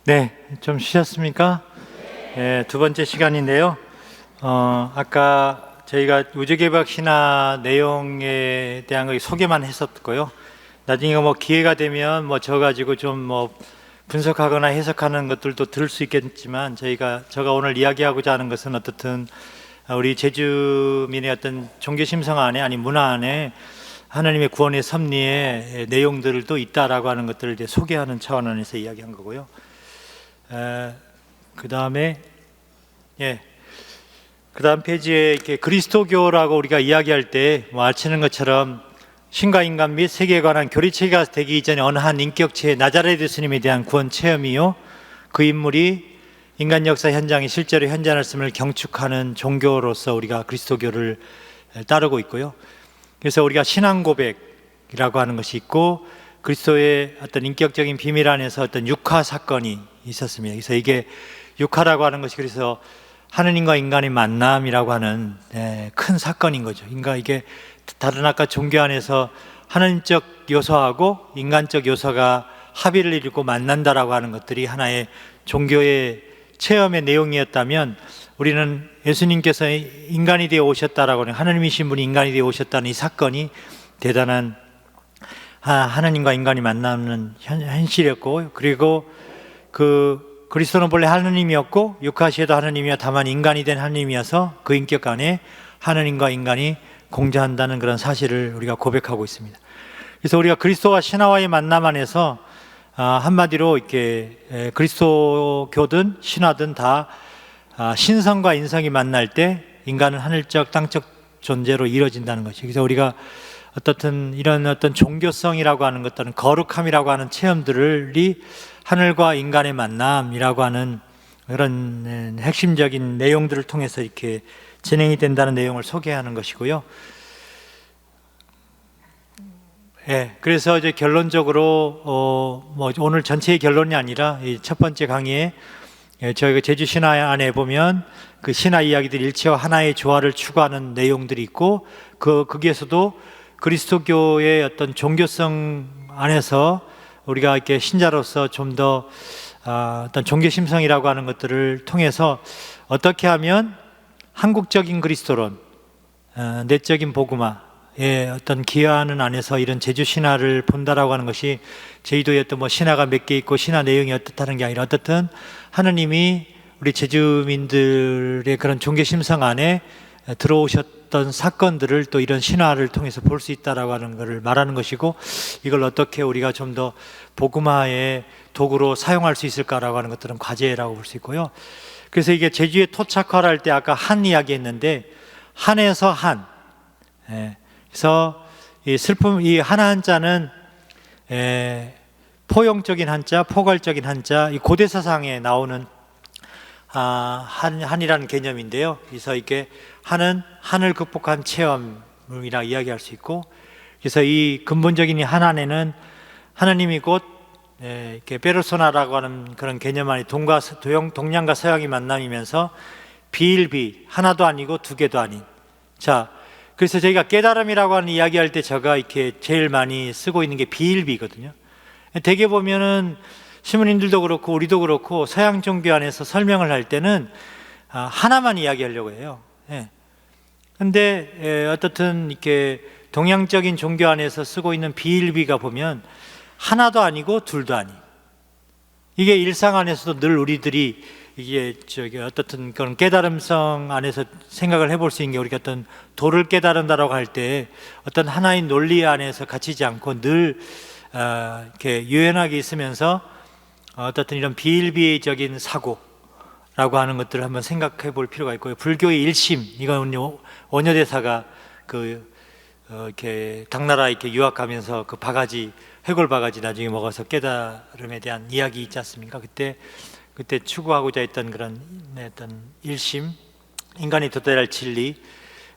네, 좀 쉬셨습니까? 네, 두 번째 시간인데요. 아까 저희가 우주개벽 신화 내용에 대한 거 소개만 했었고요. 나중에 뭐 기회가 되면 뭐 저 가지고 좀 뭐 분석하거나 해석하는 것들도 들을 수 있겠지만 제가 오늘 이야기하고자 하는 것은 어떻든 우리 제주민의 어떤 종교 심성 안에 아니 문화 안에 하나님의 구원의 섭리의 내용들도 있다라고 하는 것들을 이제 소개하는 차원에서 이야기한 거고요. 그 다음에 그 다음 페이지에 이렇게 그리스도교라고 우리가 이야기할 때 뭐 아시는 것처럼 신과 인간 및 세계에 관한 교리체계가 되기 이전에 어느 한 인격체의 나자렛 예수님에 대한 구원 체험이요, 그 인물이 인간 역사 현장에 실제로 현존했음을 경축하는 종교로서 우리가 그리스도교를 따르고 있고요. 그래서 우리가 신앙 고백이라고 하는 것이 있고, 그리스도의 어떤 인격적인 비밀 안에서 어떤 육화 사건이 있었습니다. 그래서 이게 육화라고 하는 것이 그래서 하느님과 인간의 만남이라고 하는 큰 사건인 거죠. 그러니까 이게 다른 아까 종교 안에서 하나님적 요소하고 인간적 요소가 합의를 이루고 만난다라고 하는 것들이 하나의 종교의 체험의 내용이었다면, 우리는 예수님께서 인간이 되어 오셨다라고 하는, 하나님이신 분이 인간이 되어 오셨다는 이 사건이 대단한 하나님과 인간이 만나는 현실이었고, 그리고 그리스도는 본래 하느님이었고 육하시에도 하느님이야 다만 인간이 된 하느님이어서 그 인격 안에 하느님과 인간이 공존한다는 그런 사실을 우리가 고백하고 있습니다. 그래서 우리가 그리스도와 신화와의 만남 안에서 한마디로 이렇게 그리스도교든 신화든 다 신성과 인성이 만날 때 인간은 하늘적 땅적 존재로 이루어진다는 것이. 그래서 우리가 어떻든 이런 어떤 종교성이라고 하는 것들은 거룩함이라고 하는 체험들이 하늘과 인간의 만남이라고 하는 그런 핵심적인 내용들을 통해서 이렇게 진행이 된다는 내용을 소개하는 것이고요. 그래서 이제 결론적으로 뭐 오늘 전체의 결론이 아니라 이 첫 번째 강의에 저희가 제주 신화 안에 보면 그 신화 이야기들 일체와 하나의 조화를 추구하는 내용들이 있고, 거기에서도 그리스도교의 어떤 종교성 안에서 우리가 이렇게 신자로서 좀 더 어떤 종교 심성이라고 하는 것들을 통해서 어떻게 하면 한국적인 그리스도론, 내적인 복음화의 어떤 기여하는 안에서 이런 제주 신화를 본다라고 하는 것이, 제주도에 어떤 뭐 신화가 몇 개 있고 신화 내용이 어떻다는 게 아니라 어떻든 하느님이 우리 제주민들의 그런 종교 심성 안에 들어오셨던 사건들을 또 이런 신화를 통해서 볼 수 있다라고 하는 것을 말하는 것이고, 이걸 어떻게 우리가 좀 더 복음화의 도구로 사용할 수 있을까라고 하는 것들은 과제라고 볼 수 있고요. 그래서 이게 제주에 토착화를 할 때 아까 한 이야기 했는데, 한에서 한, 그래서 이 슬픔, 이 한자는 포용적인 한자, 포괄적인 한자, 이 고대 사상에 나오는 한이라는 개념인데요. 그래서 이게 한은 한을 극복한 체험이라 이야기할 수 있고, 그래서 이 근본적인 이 한 안에는 하나님이 곧 이렇게 페르소나라고 하는 그런 개념 안에 동양과 서양이 만남이면서 비일비, 하나도 아니고 두 개도 아닌. 자, 그래서 저희가 깨달음이라고 하는 이야기할 때 제가 이렇게 제일 많이 쓰고 있는 게 비일비거든요. 대개 보면은 신부님들도 그렇고 우리도 그렇고 서양 종교 안에서 설명을 할 때는 하나만 이야기하려고 해요. 근데 어떻든 이렇게 동양적인 종교 안에서 쓰고 있는 비일비가 보면 하나도 아니고 둘도 아닌, 이게 일상 안에서도 늘 우리들이 이게 어떻든 그런 깨달음성 안에서 생각을 해볼 수 있는 게, 우리가 어떤 도를 깨달은다라고 할 때 어떤 하나의 논리 안에서 갇히지 않고 늘 이렇게 유연하게 있으면서 어떻든 이런 비일비적인 사고라고 하는 것들을 한번 생각해 볼 필요가 있고요. 불교의 일심, 이건 원효대사가 이렇게 당나라 이렇게 유학 가면서 그 바가지, 해골 바가지 나중에 먹어서 깨달음에 대한 이야기 있지 않습니까? 그때 추구하고자 했던 그런 어떤 일심, 인간이 도달해야 할 진리,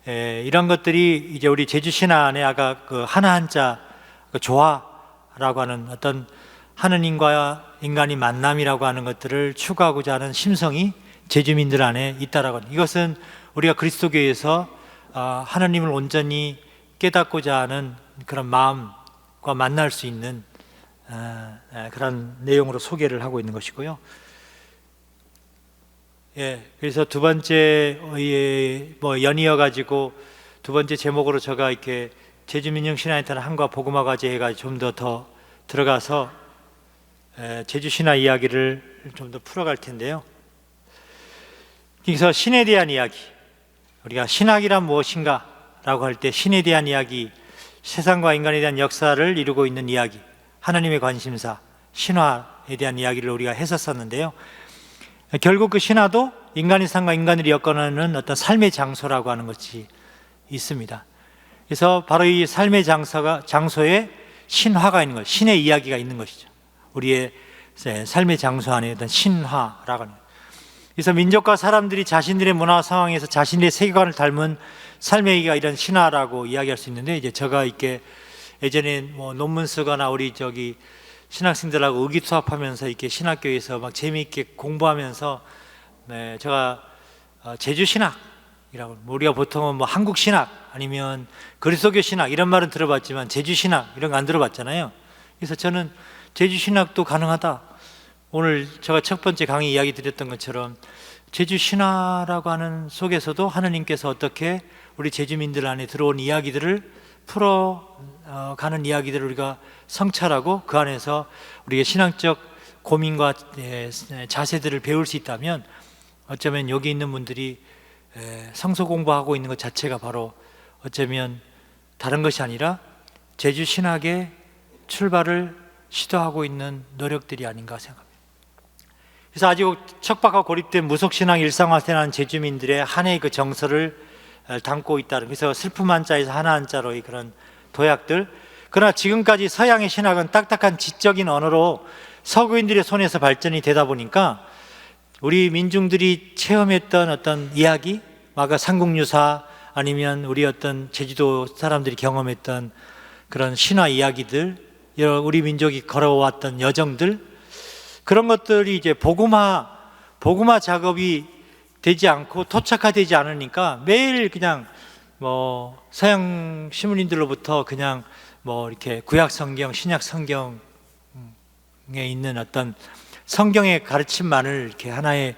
이런 것들이 이제 우리 제주 신화 안에 아까 그 하나 한자 그 조화라고 하는 어떤 하느님과 인간이 만남이라고 하는 것들을 추구하고자 하는 심성이 제주민들 안에 있다라고 하는, 이것은 우리가 그리스도교에서 하나님을 온전히 깨닫고자 하는 그런 마음과 만날 수 있는 그런 내용으로 소개를 하고 있는 것이고요. 그래서 두 번째 연이어 가지고 두 번째 제목으로 제가 이렇게 제주민중신화센터는 한과 복음화 과제 해가지고 좀 더 들어가서 제주신화 이야기를 좀 더 풀어갈 텐데요. 그래서 신에 대한 이야기, 우리가 신학이란 무엇인가 라고 할 때 신에 대한 이야기, 세상과 인간에 대한 역사를 이루고 있는 이야기, 하나님의 관심사, 신화에 대한 이야기를 우리가 했었었는데요. 결국 그 신화도 인간의 삶과 인간들이 엮어내는 어떤 삶의 장소라고 하는 것이 있습니다. 그래서 바로 이 삶의 장소에 신화가 있는 것, 신의 이야기가 있는 것이죠. 우리의 삶의 장소 안에 어떤 신화라고 하는. 그래서 민족과 사람들이 자신들의 문화 상황에서 자신의 세계관을 닮은 삶의 얘기가 이런 신화라고 이야기할 수 있는데, 이제 제가 이렇게 예전에 논문 쓰거나 우리 신학생들하고 의기투합하면서 이렇게 신학교에서 막 재미있게 공부하면서 제가 제주 신학이라고, 우리가 보통은 한국 신학 아니면 그리스도교 신학 이런 말은 들어봤지만 제주 신학 이런 거 안 들어봤잖아요. 그래서 저는 제주 신학도 가능하다. 오늘 제가 첫 번째 강의 이야기 드렸던 것처럼 제주 신화라고 하는 속에서도 하느님께서 어떻게 우리 제주민들 안에 들어온 이야기들을 풀어가는 이야기들을 우리가 성찰하고 그 안에서 우리의 신앙적 고민과 자세들을 배울 수 있다면, 어쩌면 여기 있는 분들이 성서 공부하고 있는 것 자체가 바로 어쩌면 다른 것이 아니라 제주 신학의 출발을 시도하고 있는 노력들이 아닌가 생각합니다. 그래서 아직 척박하고 고립된 무속신앙 일상화되는 제주민들의 한 해의 그 정서를 담고 있다는, 그래서 슬픔 한자에서 하나 한자로의 그런 도약들. 그러나 지금까지 서양의 신학은 딱딱한 지적인 언어로 서구인들의 손에서 발전이 되다 보니까 우리 민중들이 체험했던 어떤 이야기, 아까 삼국유사 아니면 우리 어떤 제주도 사람들이 경험했던 그런 신화 이야기들, 우리 민족이 걸어왔던 여정들, 그런 것들이 이제 복음화 작업이 되지 않고 토착화되지 않으니까 매일 그냥 서양 신문인들로부터 그냥 이렇게 구약 성경, 신약 성경에 있는 어떤 성경의 가르침만을 이렇게 하나의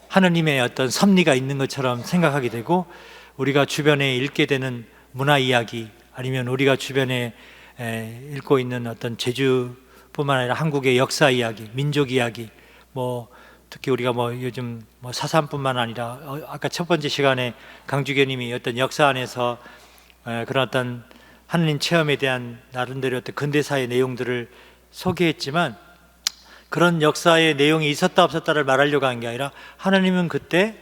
하느님의 어떤 섭리가 있는 것처럼 생각하게 되고, 우리가 주변에 읽게 되는 문화 이야기 아니면 우리가 주변에 읽고 있는 어떤 제주뿐만 아니라 한국의 역사 이야기, 민족 이야기, 특히 우리가 요즘 사삼뿐만 아니라 아까 첫 번째 시간에 강주교님이 어떤 역사 안에서 그런 어떤 하느님 체험에 대한 나름대로 어떤 근대사의 내용들을 소개했지만, 그런 역사의 내용이 있었다 없었다를 말하려고 한 게 아니라 하나님은 그때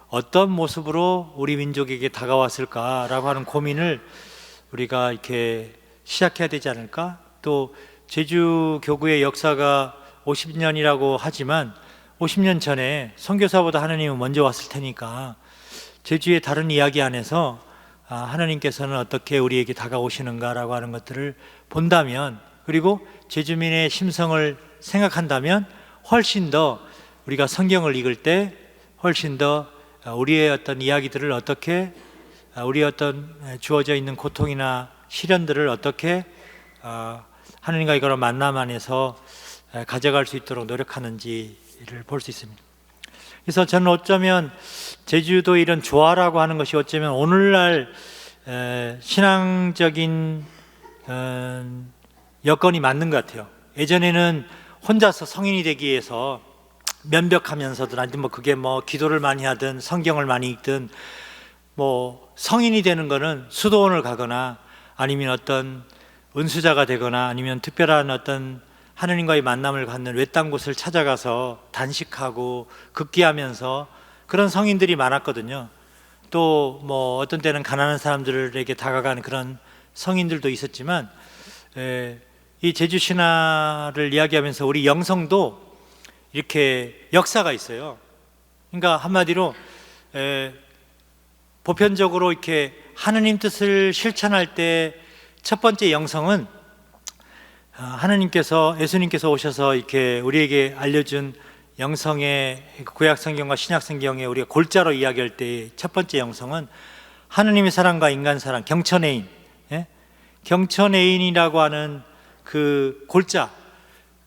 어떤 모습으로 우리 민족에게 다가왔을까라고 하는 고민을 우리가 이렇게 시작해야 되지 않을까? 또 제주 교구의 역사가 50년이라고 하지만 50년 전에 선교사보다 하나님은 먼저 왔을 테니까 제주의 다른 이야기 안에서 하나님께서는 어떻게 우리에게 다가오시는가라고 하는 것들을 본다면, 그리고 제주민의 심성을 생각한다면 훨씬 더 우리가 성경을 읽을 때 훨씬 더 우리의 어떤 이야기들을 어떻게, 우리의 어떤 주어져 있는 고통이나 시련들을 어떻게 하나님과 이거를 만남 안에서 가져갈 수 있도록 노력하는지를 볼 수 있습니다. 그래서 저는 어쩌면 제주도 이런 조화라고 하는 것이 어쩌면 오늘날 신앙적인 여건이 맞는 것 같아요. 예전에는 혼자서 성인이 되기 위해서 면벽하면서든 아니면 그게 기도를 많이 하든 성경을 많이 읽든 성인이 되는 거는 수도원을 가거나 아니면 어떤 은수자가 되거나 아니면 특별한 어떤 하느님과의 만남을 갖는 외딴 곳을 찾아가서 단식하고 극기하면서 그런 성인들이 많았거든요. 또 어떤 때는 가난한 사람들에게 다가가는 그런 성인들도 있었지만, 이 제주 신화를 이야기하면서 우리 영성도 이렇게 역사가 있어요. 그러니까 한마디로 보편적으로 이렇게 하느님 뜻을 실천할 때 첫 번째 영성은 하느님께서, 예수님께서 오셔서 이렇게 우리에게 알려준 영성의 구약 성경과 신약 성경에 우리가 골자로 이야기할 때 첫 번째 영성은 하느님의 사랑과 인간 사랑, 경천애인, 경천애인이라고 하는 그 골자,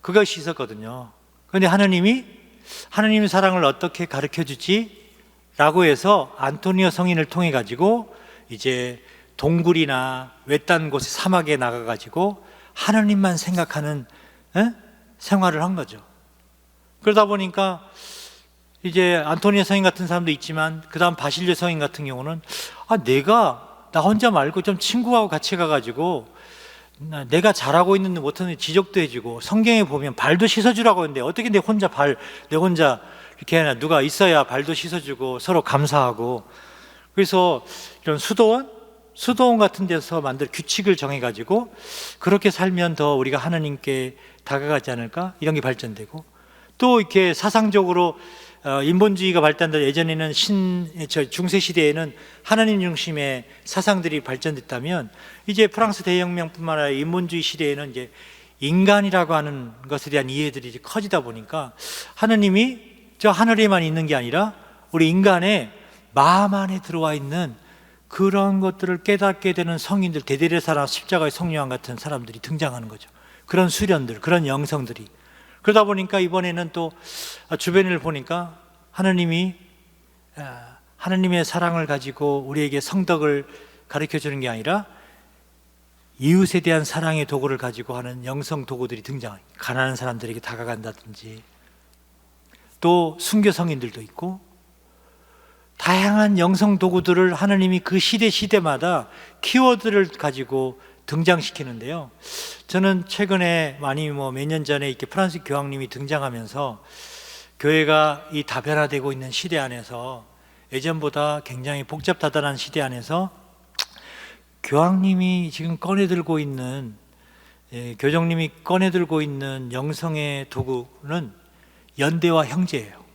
그것이 있었거든요. 그런데 하느님의 사랑을 어떻게 가르쳐 주지? 라고 해서 안토니오 성인을 통해 가지고 이제 동굴이나 외딴 곳에 사막에 나가 가지고 하느님만 생각하는 생활을 한 거죠. 그러다 보니까 이제 안토니오 성인 같은 사람도 있지만 그 다음 바실레 성인 같은 경우는 나 혼자 말고 좀 친구하고 같이 가가지고 내가 잘하고 있는데 못하는 지적도 해주고, 성경에 보면 발도 씻어주라고 하는데 어떻게 내 혼자 이렇게 하나, 누가 있어야 발도 씻어주고 서로 감사하고. 그래서 이런 수도원 같은 데서 만들 규칙을 정해가지고 그렇게 살면 더 우리가 하나님께 다가가지 않을까, 이런 게 발전되고, 또 이렇게 사상적으로 인본주의가 발달된 예전에는 중세 시대에는 하나님 중심의 사상들이 발전됐다면, 이제 프랑스 대혁명뿐만 아니라 인본주의 시대에는 이제 인간이라고 하는 것에 대한 이해들이 이제 커지다 보니까 하나님이 저 하늘에만 있는 게 아니라 우리 인간의 마음 안에 들어와 있는 그런 것들을 깨닫게 되는 성인들, 대대레사나 십자가의 성령왕 같은 사람들이 등장하는 거죠. 그런 수련들, 그런 영성들이. 그러다 보니까 이번에는 또 주변을 보니까 하나님의 사랑을 가지고 우리에게 성덕을 가르쳐 주는 게 아니라 이웃에 대한 사랑의 도구를 가지고 하는 영성 도구들이 등장해요. 가난한 사람들에게 다가간다든지, 또 순교 성인들도 있고, 다양한 영성 도구들을 하나님이 그 시대마다 키워드를 가지고 등장시키는데요. 저는 최근에 몇 년 전에 이렇게 프란스 교황님이 등장하면서 교회가 이 다변화되고 있는 시대 안에서, 예전보다 굉장히 복잡다단한 시대 안에서 교황님이 지금 꺼내들고 있는, 교정님이 꺼내들고 있는 영성의 도구는 연대와 형제예요.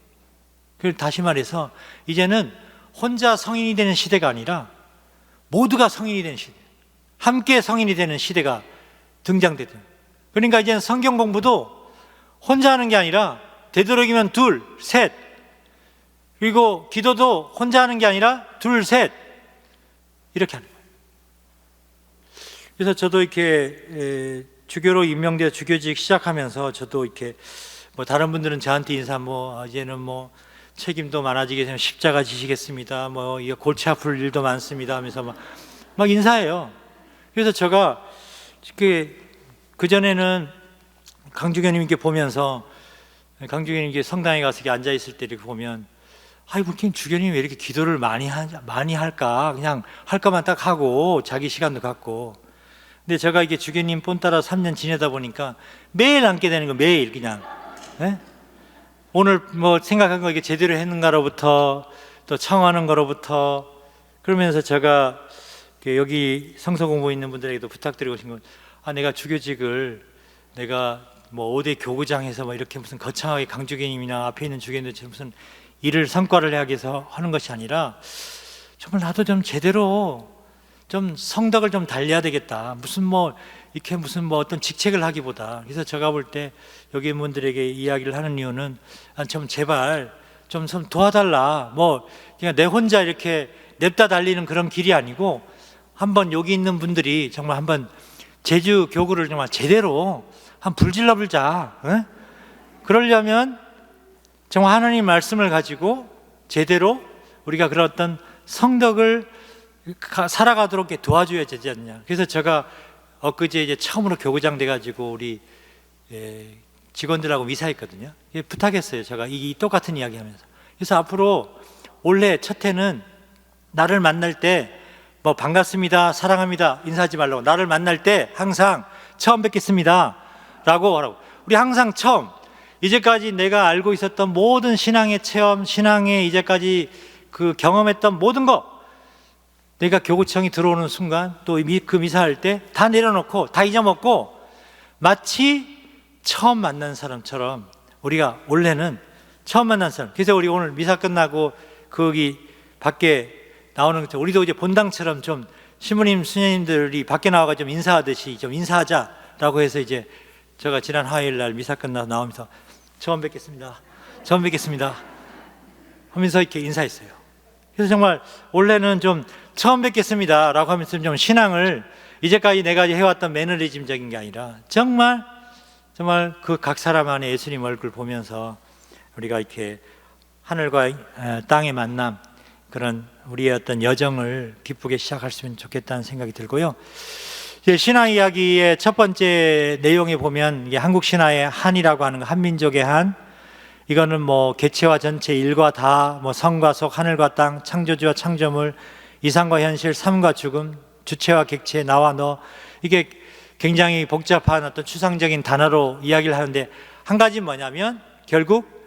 그래서 다시 말해서 이제는 혼자 성인이 되는 시대가 아니라 모두가 성인이 되는 시대, 함께 성인이 되는 시대가 등장되든, 그러니까 이제는 성경 공부도 혼자 하는 게 아니라 되도록이면 둘, 셋, 그리고 기도도 혼자 하는 게 아니라 둘, 셋, 이렇게 하는 거예요. 그래서 저도 이렇게 주교로 임명되어 주교직 시작하면서 저도 이렇게 다른 분들은 저한테 이제는 책임도 많아지게 되면 십자가 지시겠습니다, 이거 골치 아플 일도 많습니다 하면서 막 인사해요. 그래서 제가 그전에는 강주교님께 보면서, 강주교님께 성당에 가서 이렇게 앉아있을 때 이렇게 보면, 주교님이 왜 이렇게 기도를 많이 할까? 그냥 할 것만 딱 하고 자기 시간도 갖고. 근데 제가 이게 주교님 본 따라 3년 지내다 보니까 매일 앉게 되는 거, 매일 그냥. 오늘 생각한 거 이게 제대로 했는가로부터, 또 청하는 거로부터. 그러면서 제가 여기 성서 공부 있는 분들에게도 부탁드리고 싶은 건, 내가 주교직을 내가 5대 교구장에서 이렇게 무슨 거창하게 강주교님이나 앞에 있는 주교님들처럼 무슨 일을 성과를 내기 위해서 하는 것이 아니라, 정말 나도 좀 제대로 좀 성덕을 좀 달려야 되겠다, 무슨 어떤 직책을 하기보다. 그래서 제가 볼 때 여기 있는 분들에게 이야기를 하는 이유는, 좀 제발 좀 도와달라, 그냥 내 혼자 이렇게 냅다 달리는 그런 길이 아니고, 한번 여기 있는 분들이 정말 한번 제주 교구를 정말 제대로 한 불질러 불자. 그러려면 정말 하나님 말씀을 가지고 제대로 우리가 그런 어떤 성덕을 살아가도록 도와줘야 되지 않냐. 그래서 제가 엊그제 이제 처음으로 교구장 돼가지고 우리 직원들하고 미사했거든요. 부탁했어요. 제가 이 똑같은 이야기 하면서. 그래서 앞으로 올해 첫 해는 나를 만날 때 반갑습니다, 사랑합니다 인사하지 말라고, 나를 만날 때 항상 처음 뵙겠습니다 라고 하라고. 우리 항상 처음, 이제까지 내가 알고 있었던 모든 신앙의 체험, 신앙의 이제까지 경험했던 모든 거, 내가 교구청이 들어오는 순간, 또 그 미사할 때 다 내려놓고 다 잊어먹고 마치 처음 만난 사람처럼 우리가 올해는 처음 만난 사람. 그래서 우리 오늘 미사 끝나고 거기 밖에 나오는 것처럼 우리도 이제 본당처럼 좀 신부님, 수녀님들이 밖에 나와가 좀 인사하듯이 좀 인사하자라고 해서, 이제 제가 지난 화요일 날 미사 끝나서 나오면서 처음 뵙겠습니다 하면서 이렇게 인사했어요. 그래서 정말 올해는 좀 처음 뵙겠습니다 라고 하면서 좀 신앙을 이제까지 내가 해왔던 매너리즘적인 게 아니라 정말 그 각 사람 안에 예수님 얼굴 보면서 우리가 이렇게 하늘과 땅의 만남, 그런 우리의 어떤 여정을 기쁘게 시작했으면 좋겠다는 생각이 들고요. 신화 이야기의 첫 번째 내용에 보면 이게 한국 신화의 한이라고 하는 거, 한민족의 한, 이거는 뭐 개체와 전체, 일과 다, 뭐 성과 속, 하늘과 땅, 창조주와 창조물, 이상과 현실, 삶과 죽음, 주체와 객체, 나와 너, 이게 굉장히 복잡한 어떤 추상적인 단어로 이야기를 하는데, 한 가지 뭐냐면 결국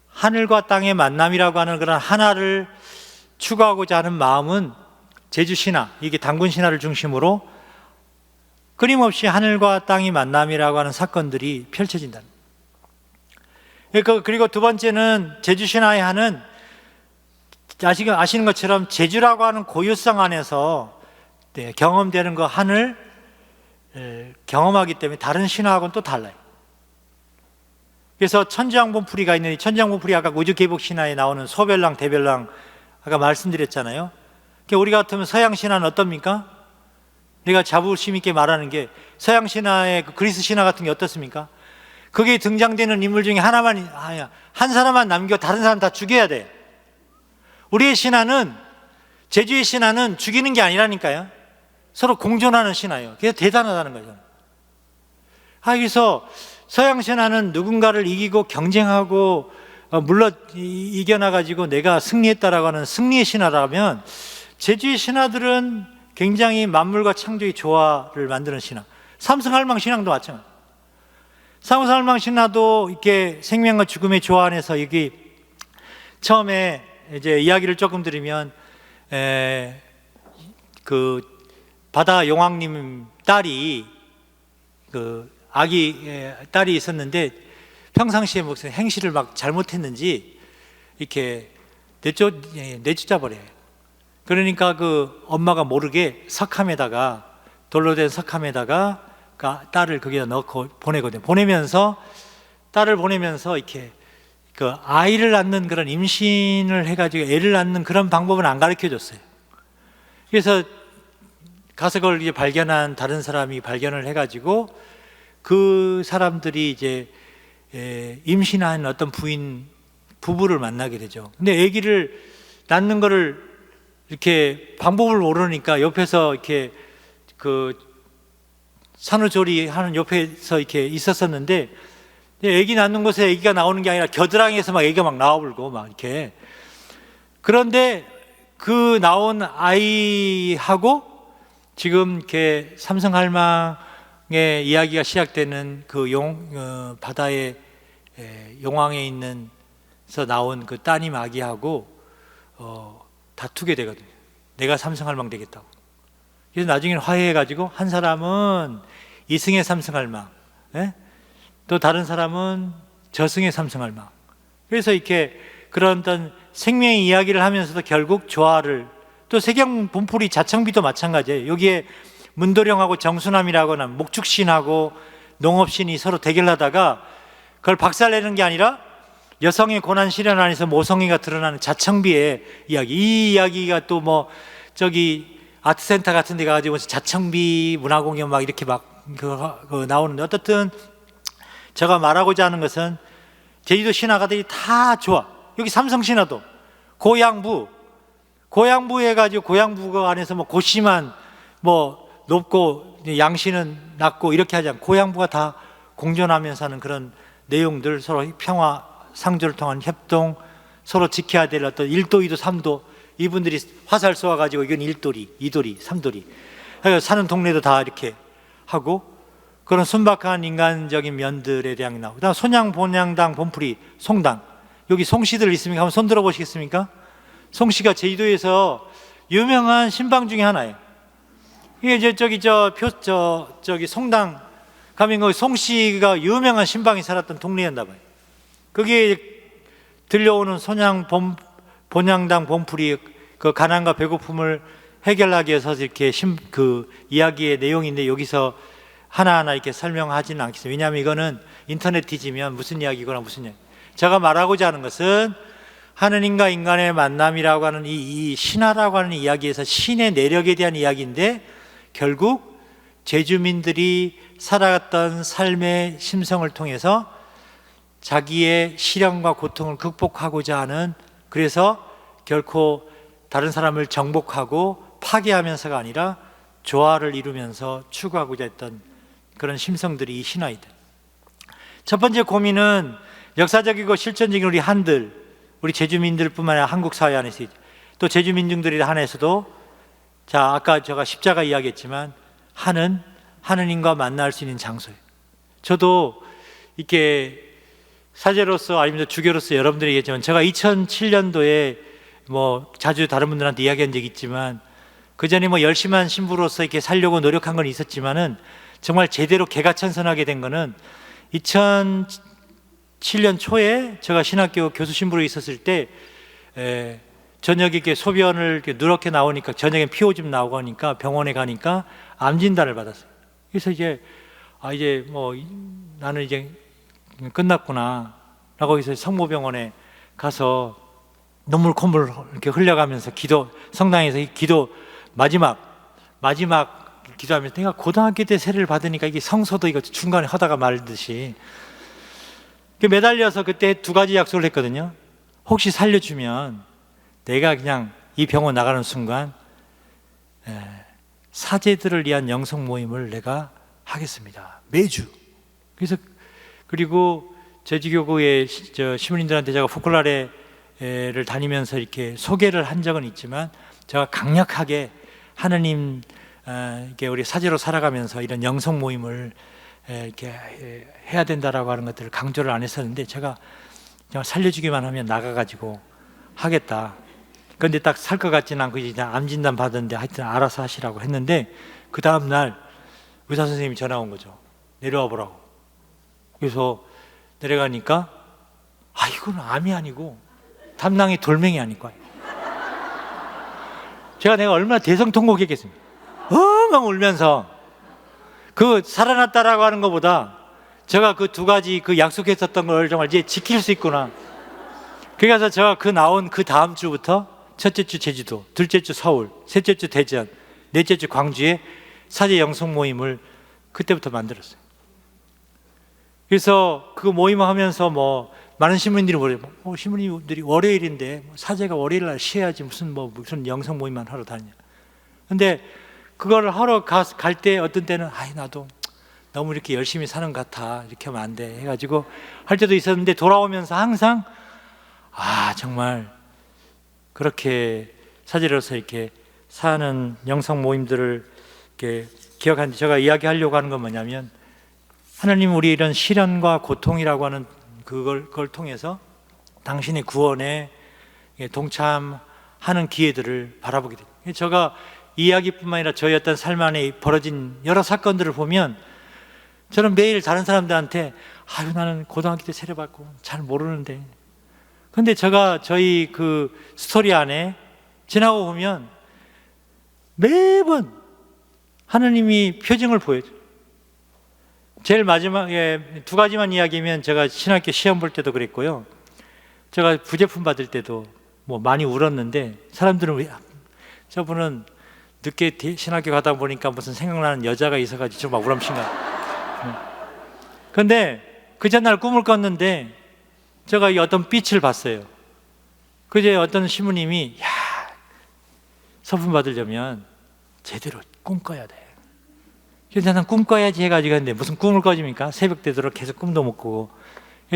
하늘과 땅의 만남이라고 하는 그런 하나를 추구하고자 하는 마음은 제주 신화, 이게 단군 신화를 중심으로 끊임없이 하늘과 땅의 만남이라고 하는 사건들이 펼쳐진다. 그리고 두 번째는 제주 신화의 한은 아시는 것처럼 제주라고 하는 고유성 안에서 경험되는 그 한을 경험하기 때문에 다른 신화하고는 또 달라요. 그래서 천지왕봉풀이가 있는데, 천지왕봉풀이 아까 우주개복 신화에 나오는 소별랑 대별랑 아까 말씀드렸잖아요. 우리 같으면 서양 신화는 어떻습니까? 내가 자부심 있게 말하는 게, 서양 신화의 그 그리스 신화 같은 게 어떻습니까? 거기에 등장되는 인물 중에 한 사람만 남겨 다른 사람 다 죽여야 돼. 우리의 신화는, 제주의 신화는 죽이는 게 아니라니까요. 서로 공존하는 신화예요. 그게 대단하다는 거죠. 그래서 서양 신화는 누군가를 이기고 경쟁하고 물론 이겨나가지고 내가 승리했다라고 하는 승리의 신화라면, 제주의 신화들은 굉장히 만물과 창조의 조화를 만드는 신화. 삼승할망 신앙도 마찬가지. 삼승할망 신화도 이렇게 생명과 죽음의 조화 안에서, 여기 처음에 이제 이야기를 조금 드리면, 그 바다 용왕님 딸이, 그 아기 딸이 있었는데 평상시에 무슨 행실을 막 잘못했는지 이렇게 내쫓아 버려요. 그러니까 그 엄마가 모르게 석함에다가, 돌로 된 석함에다가 딸을 거기다 넣고 보내거든요. 딸을 보내면서 이렇게 그 아이를 낳는 그런 임신을 해가지고 애를 낳는 그런 방법은 안 가르쳐 줬어요. 그래서 가서 그걸 이제 발견한 다른 사람이 발견을 해가지고 그 사람들이 이제 임신한 어떤 부부를 만나게 되죠. 근데 아기를 낳는 거를 이렇게 방법을 모르니까 옆에서 이렇게 그 산후조리 하는 옆에서 이렇게 있었었는데, 아기 낳는 곳에 아기가 나오는 게 아니라 겨드랑이에서 막 아기가 막 나와불고 막 이렇게. 그런데 그 나온 아이하고 지금 이렇게 삼승할망의 이야기가 시작되는 그 바다의 용왕에 있는서 나온 그 따님 아기하고 다투게 되거든요. 내가 삼승할망 되겠다고. 그래서 나중에는 화해해가지고 한 사람은 이승의 삼승할망, 또 다른 사람은 저승의 삼승할망. 그래서 이렇게 그런 어떤 생명의 이야기를 하면서도 결국 조화를, 또 세경 본풀이 자청비도 마찬가지예요. 여기에 문도령하고 정수남이라고 하는 목축신하고 농업신이 서로 대결하다가 그걸 박살내는 게 아니라 여성의 고난 시련 안에서 모성애가 드러나는 자청비의 이야기. 이 이야기가 또 뭐 저기 아트센터 같은 데 가가지고 자청비 문화공연 막 이렇게 막 나오는데, 어떻든 제가 말하고자 하는 것은 제주도 신화가들이 다 좋아. 여기 삼성신화도 고양부 해가지고 고양부 안에서 뭐 고씨만 뭐 높고 양씨는 낮고 이렇게 하지 않고 고양부가 다 공존하면서 하는 그런 내용들, 서로 평화 상조를 통한 협동, 서로 지켜야 될 어떤 1도, 2도, 3도, 이분들이 화살 쏘아가지고 이건 1도리, 2도리, 3도리 사는 동네도 다 이렇게 하고, 그런 순박한 인간적인 면들에 대한 나오고, 그다음 손양, 본양당, 본풀이, 송당, 여기 송씨들 있습니까? 한번 손 들어보시겠습니까? 송씨가 제주도에서 유명한 신방 중에 하나예요. 이게 저기 송당 가면 거기 송씨가 유명한 신방이 살았던 동네였나 봐요. 거기에 들려오는 본양당, 본풀이, 그 가난과 배고픔을 해결하기 위해서 이렇게 그 이야기의 내용인데, 여기서 하나하나 이렇게 설명하지는 않겠습니다. 왜냐하면 이거는 인터넷 뒤지면 무슨 이야기거나 무슨 이야기. 제가 말하고자 하는 것은 하느님과 인간의 만남이라고 하는 이 신화라고 하는 이야기에서 신의 내력에 대한 이야기인데, 결국 제주민들이 살아갔던 삶의 심성을 통해서 자기의 시련과 고통을 극복하고자 하는, 그래서 결코 다른 사람을 정복하고 파괴하면서가 아니라 조화를 이루면서 추구하고자 했던 그런 심성들이 이 신화이다. 첫 번째 고민은 역사적이고 실존적인 우리 한들, 우리 제주민들뿐만 아니라 한국 사회 안에서, 또 제주민중들이 한에서도, 자, 아까 제가 십자가 이야기했지만 한은 하느님과 만날 수 있는 장소예요. 저도 이렇게 사제로서 아니면 주교로서 여러분들이 얘기했지만, 제가 2007년도에 뭐 자주 다른 분들한테 이야기한 적이 있지만, 그 전에 뭐 열심한 신부로서 이렇게 살려고 노력한 건 있었지만은 정말 제대로 개가천선하게 된 거는 2007년 초에 제가 신학교 교수 신부로 있었을 때, 저녁에 이렇게 소변을 이렇게 누렇게 나오니까, 저녁엔 피오줌 나오고 하니까 병원에 가니까 암 진단을 받았어요. 그래서 이제 이제 뭐 나는 이제 끝났구나 라고 해서 성모병원에 가서 눈물 콧물 이렇게 흘려가면서 성당에서 기도 마지막 기도하면서, 내가 고등학교 때 세례를 받으니까 이게 성서도 이거 중간에 하다가 말듯이 매달려서 그때 두 가지 약속을 했거든요. 혹시 살려주면 내가 그냥 이 병원 나가는 순간 사제들을 위한 영성 모임을 내가 하겠습니다, 매주. 그래서 그리고 제주교구의 시민들한테 제가 포클라레를 다니면서 이렇게 소개를 한 적은 있지만, 제가 강력하게 하느님 이렇게 우리 사제로 살아가면서 이런 영성 모임을 이렇게 해야 된다라고 하는 것들을 강조를 안 했었는데, 제가 살려주기만 하면 나가가지고 하겠다. 그런데 딱 살 것 같지는 않고 이제 암 진단 받았는데 하여튼 알아서 하시라고 했는데, 그 다음 날 의사 선생님이 전화 온 거죠. 내려와 보라고. 그래서 내려가니까 이건 암이 아니고 담낭이 돌멩이 아닐 거예요. 내가 얼마나 대성통곡했겠습니까? 엉엉 울면서, 그 살아났다라고 하는 것보다 제가 그 두 가지 그 약속했었던 걸 정말 이제 지킬 수 있구나. 그래서 제가 나온 그 다음 주부터 첫째 주 제주도, 둘째 주 서울, 셋째 주 대전, 넷째 주 광주에 사제 영성 모임을 그때부터 만들었어요. 그래서 그 모임을 하면서 뭐 많은 신부님들이 신부님들이 월요일인데 사제가 월요일 날 쉬어야지 무슨 영성 모임만 하러 다니냐. 근데 그걸 하러 갈 때 어떤 때는 나도 너무 이렇게 열심히 사는 것 같아, 이렇게 하면 안 돼 해가지고 할 때도 있었는데, 돌아오면서 항상 정말 그렇게 사제로서 이렇게 사는 영성 모임들을 이렇게 기억하는데, 제가 이야기하려고 하는 건 뭐냐면, 하나님 우리 이런 시련과 고통이라고 하는 그걸 통해서 당신의 구원에 동참하는 기회들을 바라보게 돼요. 제가 이 이야기뿐만 아니라 저희 어떤 삶 안에 벌어진 여러 사건들을 보면, 저는 매일 다른 사람들한테 나는 고등학교 때 세례받고 잘 모르는데, 근데 제가 저희 그 스토리 안에 지나고 보면 매번 하느님이 표징을 보여줘요. 제일 마지막에 두 가지만 이야기하면, 제가 신학교 시험 볼 때도 그랬고요, 제가 부제품 받을 때도 뭐 많이 울었는데, 사람들은 왜 저분은 늦게 신학교 가다 보니까 무슨 생각나는 여자가 있어가지고 좀 막 우람신가. 근데 그 전날 꿈을 꿨는데 제가 이 어떤 빛을 봤어요. 그제 어떤 신부님이 서품 받으려면 제대로 꿈꿔야 돼. 그래서 나는 꿈꿔야지 해가지고 했는데, 무슨 꿈을 꿔집니까? 새벽 되도록 계속 꿈도 못 꾸고.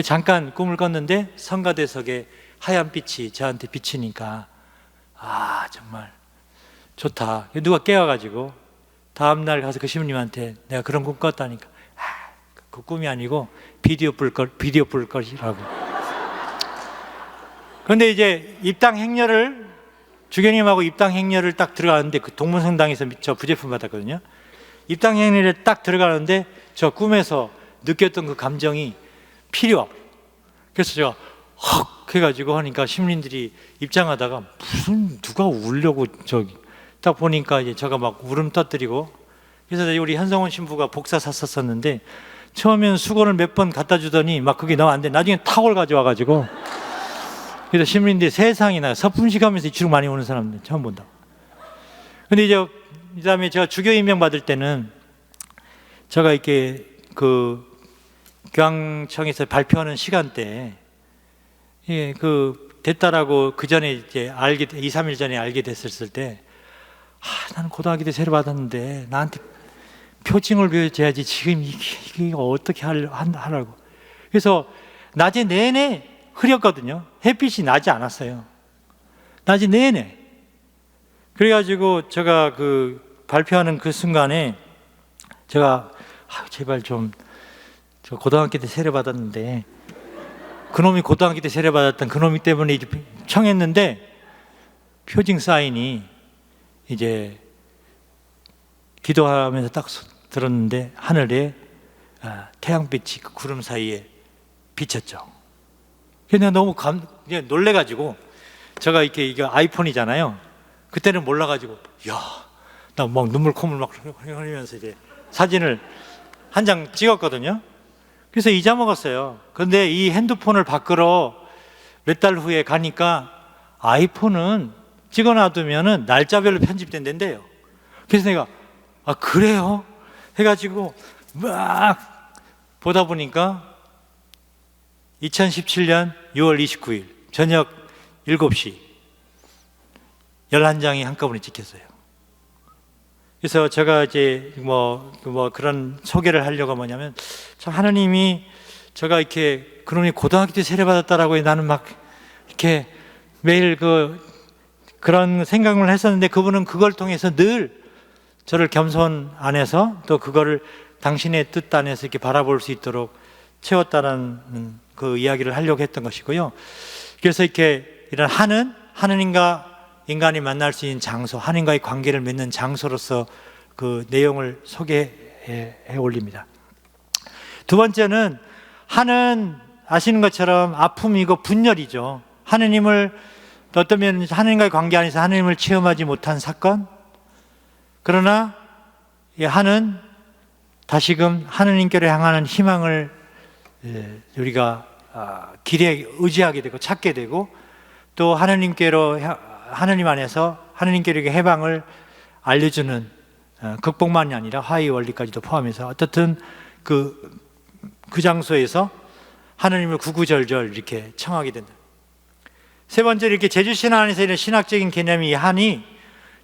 잠깐 꿈을 꿨는데 성가대석에 하얀 빛이 저한테 비치니까 정말 좋다. 누가 깨워가지고 다음날 가서 그 신부님한테 내가 그런 꿈 꿨다니까, 그 꿈이 아니고 비디오 불 것이라고. 그런데 이제 입당 행렬을, 주교님하고 입당 행렬을 딱 들어가는데, 그 동문성당에서 저 부제품 받았거든요. 입당 행렬에 딱 들어가는데 저 꿈에서 느꼈던 그 감정이 필요. 그래서 제가 헉 해가지고 하니까 신부님들이 입장하다가 무슨 누가 울려고 딱 보니까 이제 제가 막 울음 터뜨리고. 그래서 우리 현성원 신부가 복사 샀었는데, 처음에는 수건을 몇 번 갖다 주더니 막 그게 너무 안 돼. 나중에 타월 가져와가지고. 그래서 신부님들이 세상이나 서품식 하면서 이치로 많이 오는 사람들 처음 본다. 근데 이제 그다음에 제가 주교 임명 받을 때는 제가 이렇게 그 교황청에서 발표하는 시간대에 예, 그 됐다라고 그 전에 이제 2, 3일 전에 알게 됐을 때 나는 고등학교 때 세례 받았는데 나한테 표징을 보여줘야지 지금 이게 어떻게 하라고. 그래서 낮에 내내 흐렸거든요. 햇빛이 나지 않았어요. 낮에 내내. 그래가지고 제가 그 발표하는 그 순간에 제가 제발 좀 저 고등학교 때 세례 받았는데 그놈이 고등학교 때 세례 받았던 그놈이 때문에 이제 청했는데 표징 사인이 이제 기도하면서 딱 들었는데 하늘에 태양빛이 그 구름 사이에 비쳤죠. 그래서 내가 너무 놀래가지고 제가 이게 아이폰이잖아요. 그때는 몰라가지고 나 막 눈물 콧물 막 흘리면서 이제 사진을 한 장 찍었거든요. 그래서 잊어먹었어요. 근데 이 핸드폰을 바꾸러 몇 달 후에 가니까 아이폰은 찍어놔두면은 날짜별로 편집된대요. 그래서 내가 그래요? 해가지고 막 보다 보니까 2017년 6월 29일 저녁 7시 11장이 한꺼번에 찍혔어요. 그래서 제가 이제 뭐 그런 소개를 하려고 뭐냐면 참 하나님이 제가 이렇게 그놈이 고등학교 때 세례받았다라고 나는 막 이렇게 매일 그런 생각을 했었는데 그분은 그걸 통해서 늘 저를 겸손 안에서 또 그거를 당신의 뜻 안에서 이렇게 바라볼 수 있도록 채웠다는 그 이야기를 하려고 했던 것이고요. 그래서 이렇게 이런 하느님과 인간이 만날 수 있는 장소, 하느님과의 관계를 맺는 장소로서 그 내용을 소개해 올립니다. 두 번째는 하는 아시는 것처럼 아픔이고 분열이죠. 하느님을 어떤 면은 하느님과의 관계 안에서 하느님을 체험하지 못한 사건. 그러나 하는 다시금 하느님께로 향하는 희망을 우리가 의지하게 되고 찾게 되고 또 하느님 안에서 하느님께로 해방을 알려주는 극복만이 아니라 화해의 원리까지도 포함해서 어떻든 그 장소에서 하느님을 구구절절 이렇게 청하게 된다. 세 번째로 이렇게 제주신학 안에서 이런 신학적인 개념이 한이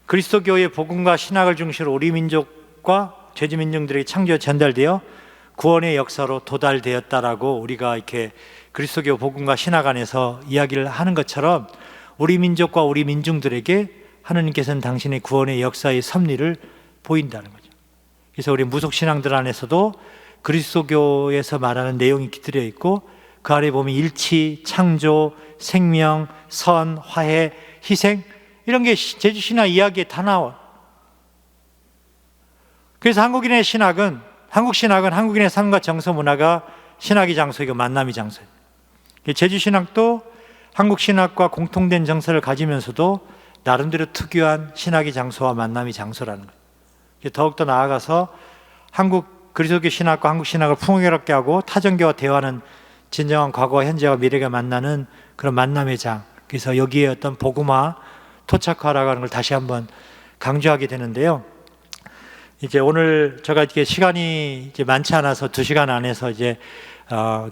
그리스도교의 복음과 신학을 중심으로 우리 민족과 제주민족들에게 창조에 전달되어 구원의 역사로 도달되었다라고 우리가 이렇게 그리스도교 복음과 신학 안에서 이야기를 하는 것처럼 우리 민족과 우리 민중들에게 하느님께서는 당신의 구원의 역사의 섭리를 보인다는 거죠. 그래서 우리 무속신앙들 안에서도 그리스도교에서 말하는 내용이 깃들여 있고 그 아래 보면 일치, 창조, 생명, 선, 화해, 희생 이런 게 제주신학 이야기에 다 나와. 그래서 한국 신학은 한국인의 삶과 정서 문화가 신학의 장소이고 만남의 장소예요. 제주신학도 한국 신학과 공통된 정서를 가지면서도 나름대로 특유한 신학의 장소와 만남의 장소라는 거예요. 더욱더 나아가서 한국 그리스도교 신학과 한국 신학을 풍요롭게 하고 타종교와 대화하는 진정한 과거와 현재와 미래가 만나는 그런 만남의 장. 그래서 여기에 어떤 복음화, 토착화라고 하는 걸 다시 한번 강조하게 되는데요. 이제 오늘 제가 이렇게 시간이 이제 많지 않아서 2시간 안에서 이제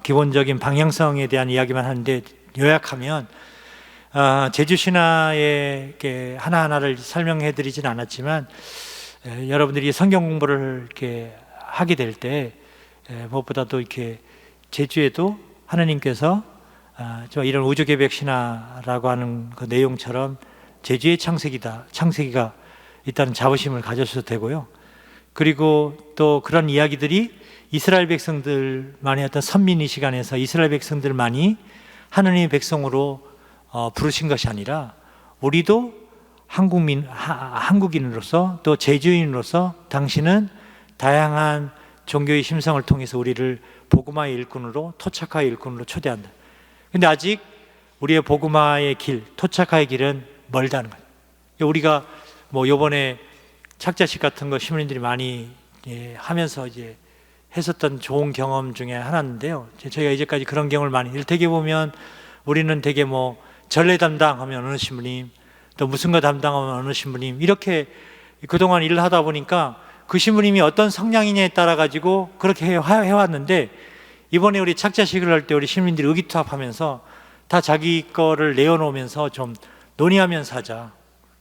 기본적인 방향성에 대한 이야기만 하는데 요약하면 제주 신화의 하나하나를 설명해 드리진 않았지만 여러분들이 성경 공부를 이렇게 하게 될 때 무엇보다도 이렇게 제주에도 하나님께서 이런 우주 계획 신화라고 하는 그 내용처럼 제주의 창세기가 있다는 자부심을 가져셔도 되고요. 그리고 또 그런 이야기들이 이스라엘 백성들만의 어떤 선민의 시간에서 이스라엘 백성들만이 하느님의 백성으로 부르신 것이 아니라 우리도 한국인으로서 또 제주인으로서 당신은 다양한 종교의 심성을 통해서 우리를 복음화의 일꾼으로 토착화의 일꾼으로 초대한다. 근데 아직 우리의 복음화의 길, 토착화의 길은 멀다는 거예요. 우리가 요번에 착자식 같은 거 시민들이 많이 하면서 이제 했었던 좋은 경험 중에 하나인데요. 저희가 이제까지 그런 경험을 많이, 일테게 보면 우리는 되게 전례 담당하면 어느 신부님, 또 무슨 거 담당하면 어느 신부님, 이렇게 그동안 일을 하다 보니까 그 신부님이 어떤 성향이냐에 따라 가지고 그렇게 해왔는데, 이번에 우리 착자식을 할 때 우리 신부님들이 의기투합하면서 다 자기 거를 내어놓으면서 좀 논의하면서 하자.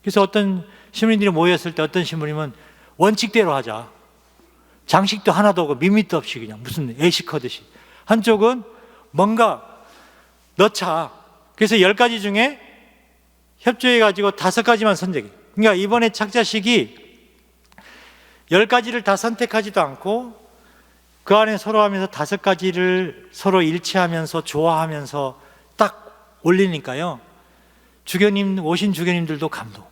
그래서 어떤 신부님들이 모였을 때 어떤 신부님은 원칙대로 하자. 장식도 하나도 없고 밋밋도 없이 그냥 무슨 애식하듯이. 한쪽은 뭔가 넣자. 그래서 10가지 중에 협조해가지고 5가지만 선택해. 그러니까 이번에 착자식이 10가지를 다 선택하지도 않고 그 안에 서로 하면서 5가지를 서로 일치하면서 좋아하면서 딱 올리니까요, 오신 주교님들도 감동,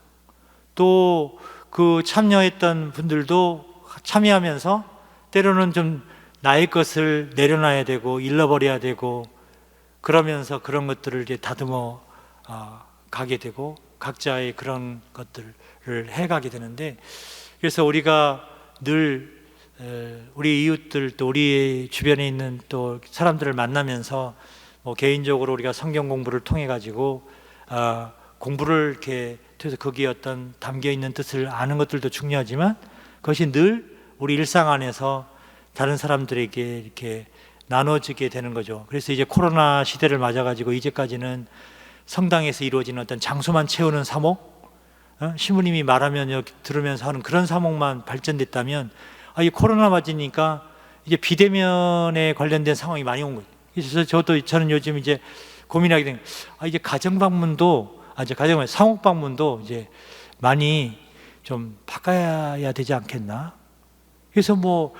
또 그 참여했던 분들도 참여하면서 때로는 좀 나의 것을 내려놔야 되고 잃어버려야 되고 그러면서 그런 것들을 이제 다듬어 가게 되고 각자의 그런 것들을 해가게 되는데, 그래서 우리가 늘 우리 이웃들 또 우리 주변에 있는 또 사람들을 만나면서 뭐 개인적으로 우리가 성경 공부를 통해 가지고 공부를 이렇게 통해서 거기에 어떤 담겨 있는 뜻을 아는 것들도 중요하지만 그것이 늘 우리 일상 안에서 다른 사람들에게 이렇게 나눠지게 되는 거죠. 그래서 이제 코로나 시대를 맞아 가지고 이제까지는 성당에서 이루어지는 어떤 장소만 채우는 사목, 신부님이 말하면 여기 들으면서 하는 그런 사목만 발전됐다면, 이 코로나 맞으니까 이제 비대면에 관련된 상황이 많이 온 거예요. 그래서 저는 요즘 이제 고민하게 된 게, 이제 가정 방문도, 상옥 방문도 이제 많이 좀 바꿔야 되지 않겠나? 그래서 뭐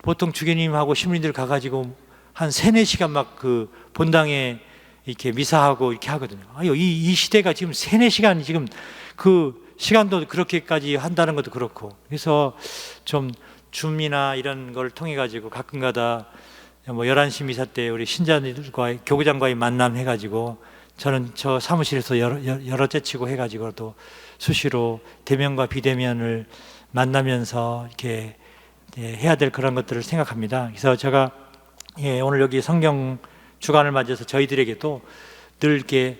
보통 주교님하고 신부님들 가가지고 한 3-4시간 막 그 본당에 이렇게 미사하고 이렇게 하거든요. 이 시대가 지금 3-4시간 지금 그 시간도 그렇게까지 한다는 것도 그렇고, 그래서 좀 줌이나 이런 걸 통해 가지고 가끔가다 뭐 11시 미사 때 우리 신자들과 교구장과의 만남 해가지고 저는 저 사무실에서 여러 째치고 해가지고 또 수시로 대면과 비대면을 만나면서 이렇게 해야 될 그런 것들을 생각합니다. 그래서 제가 오늘 여기 성경 주간을 맞아서 저희들에게도 늘 이렇게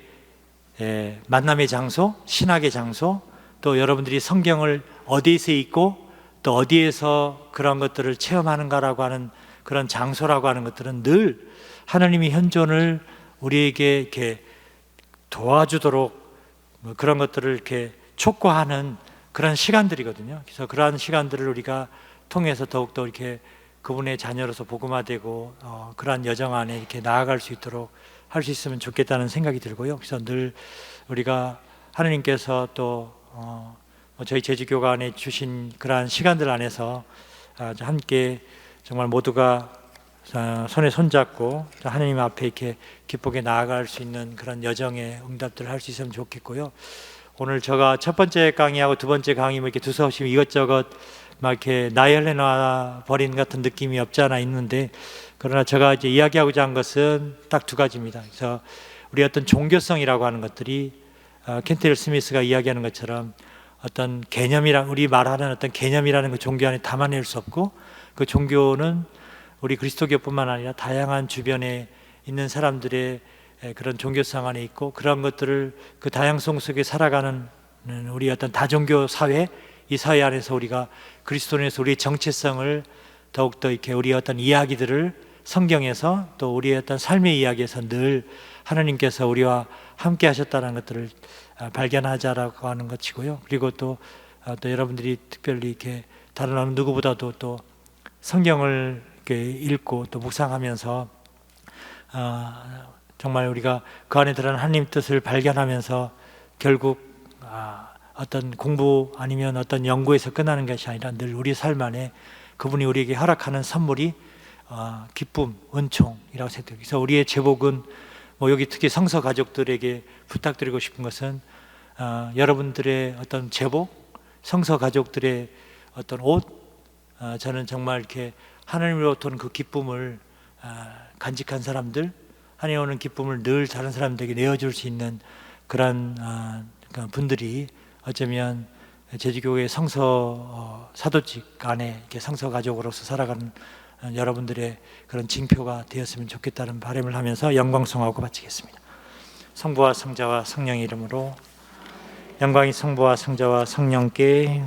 만남의 장소, 신학의 장소, 또 여러분들이 성경을 어디에서 읽고 또 어디에서 그런 것들을 체험하는가라고 하는 그런 장소라고 하는 것들은 늘 하나님이 현존을 우리에게 이렇게 도와주도록 그런 것들을 이렇게 촉구하는 그런 시간들이거든요. 그래서 그러한 시간들을 우리가 통해서 더욱더 이렇게 그분의 자녀로서 복음화되고 그러한 여정 안에 이렇게 나아갈 수 있도록 할 수 있으면 좋겠다는 생각이 들고요. 그래서 늘 우리가 하나님께서 또 저희 제주교관에 주신 그러한 시간들 안에서 함께 정말 모두가 손에 손잡고 하나님 앞에 이렇게 기쁘게 나아갈 수 있는 그런 여정의 응답들을 할 수 있으면 좋겠고요. 오늘 제가 첫 번째 강의하고 두 번째 강의 뭐 이렇게 두서없이 이것저것 막 이렇게 나열해놔 버린 같은 느낌이 없지 않아 있는데, 그러나 제가 이제 이야기하고자 한 것은 딱 2가지입니다. 그래서 우리 어떤 종교성이라고 하는 것들이 켄트 스미스가 이야기하는 것처럼 어떤 우리 말하는 어떤 개념이라는 그 종교 안에 담아낼 수 없고, 그 종교는 우리 그리스도교뿐만 아니라 다양한 주변에 있는 사람들의 그런 종교성 안에 있고, 그런 것들을 그 다양성 속에 살아가는 우리 어떤 다종교 사회, 이 사회 안에서 우리가 그리스도인에서 우리의 정체성을 더욱더 이렇게 우리의 어떤 이야기들을 성경에서 또 우리의 어떤 삶의 이야기에서 늘 하나님께서 우리와 함께 하셨다는 것들을 발견하자라고 하는 것이고요. 그리고 또 여러분들이 특별히 이렇게 다른 어느 누구보다도 또 성경을 이렇게 읽고 또 묵상하면서 정말 우리가 그 안에 들어간 하나님 뜻을 발견하면서 결국 어떤 공부 아니면 어떤 연구에서 끝나는 것이 아니라 늘 우리 삶 안에 그분이 우리에게 허락하는 선물이 기쁨, 은총이라고 생각해요. 그래서 우리의 제복은 뭐 여기 특히 성서 가족들에게 부탁드리고 싶은 것은 여러분들의 어떤 제복, 성서 가족들의 어떤 옷, 저는 정말 이렇게 하나님으로부터 오는 그 기쁨을 간직한 사람들, 하나님 오는 기쁨을 늘 다른 사람들에게 내어줄 수 있는 그런 분들이 어쩌면 제주교회 성서 사도직 안에 이렇게 성서 가족으로서 살아가는 여러분들의 그런 징표가 되었으면 좋겠다는 바람을 하면서 영광송하고 바치겠습니다. 성부와 성자와 성령의 이름으로. 영광이 성부와 성자와 성령께.